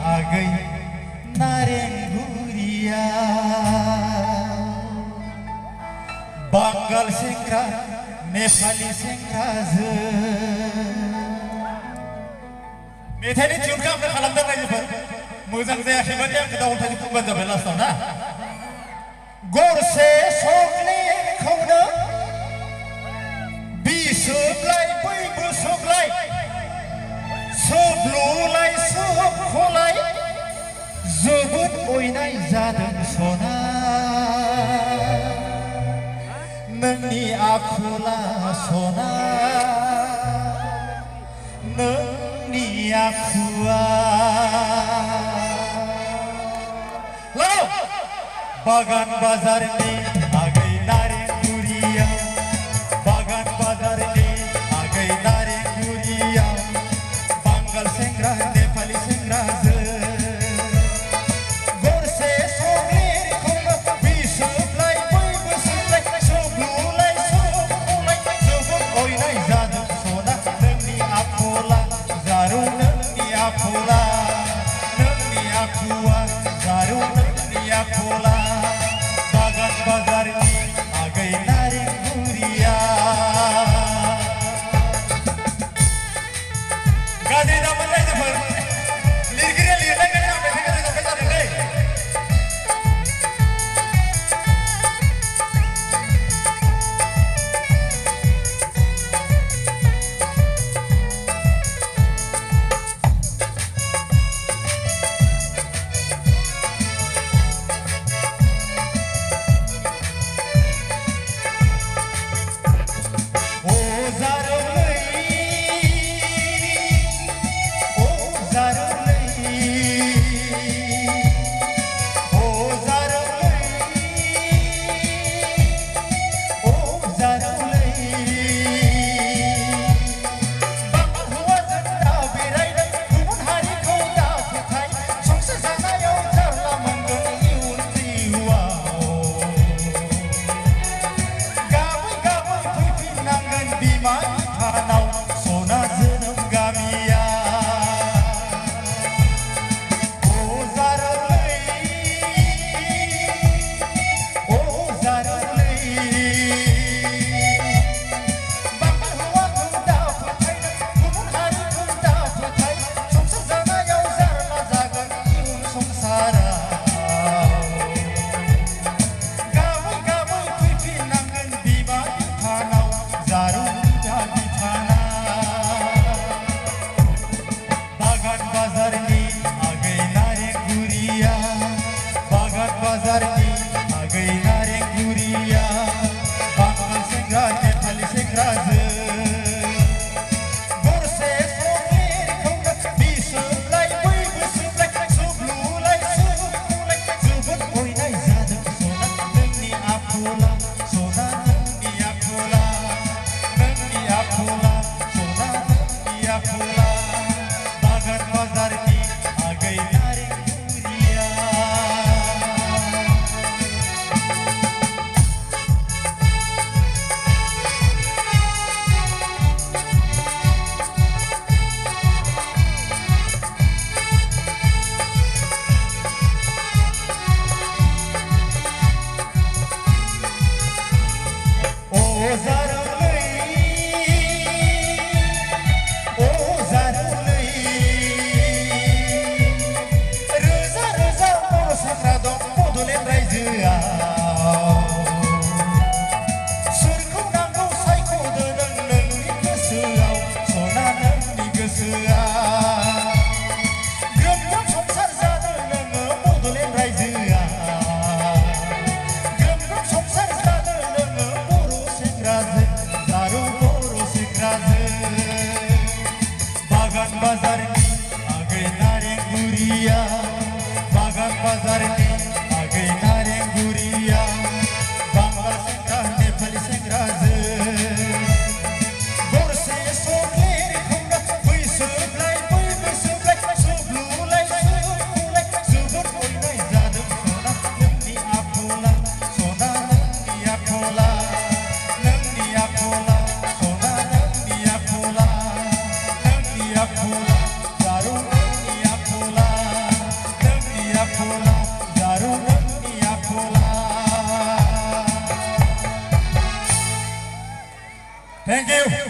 आगै नारें गुरिया बांगाल सेंग्रा नेपाली सेंग्राजों मेथाइनि टिउनखौ आमफ्राय खालामदों रायजोफोर मोजां जायाखैबादि आंखौ दाउनथायजों बुंबानो जाबाय लास्टआव ना गरसे सक्लेटखौनो बिसोबलाय बैबो सोबलाय सोबलुलाय सोबखलाय जोबोद अयनाय जादों सना नोंनि आखला सना नोंनि आखुआ बागान बाजारनि आगै नारें गुरियाव बागान बाजारनि आगै नारें गुरियाव बांगाल सेंग्रा नेपाली सेंग्राजों गरसे सक्लेटखौनो बिसोबलाय बैबो सोबलाय सोबलुलाय सोबखलाय जोबोद अयनाय जादों सना नोंनि आखला जारौ नोंनि आखला नोंनि आखुआ जारौ नोंनि आखला बागान बाजारनि आगै नारें गुरिया गाज्रि दामोन रायजोफोर लिरगिरिया लिरनायखायनो आं मेथाइखौ रोजाबनाय जादों दै Fula, आखला जारु नोंनि आखला थेंक इउ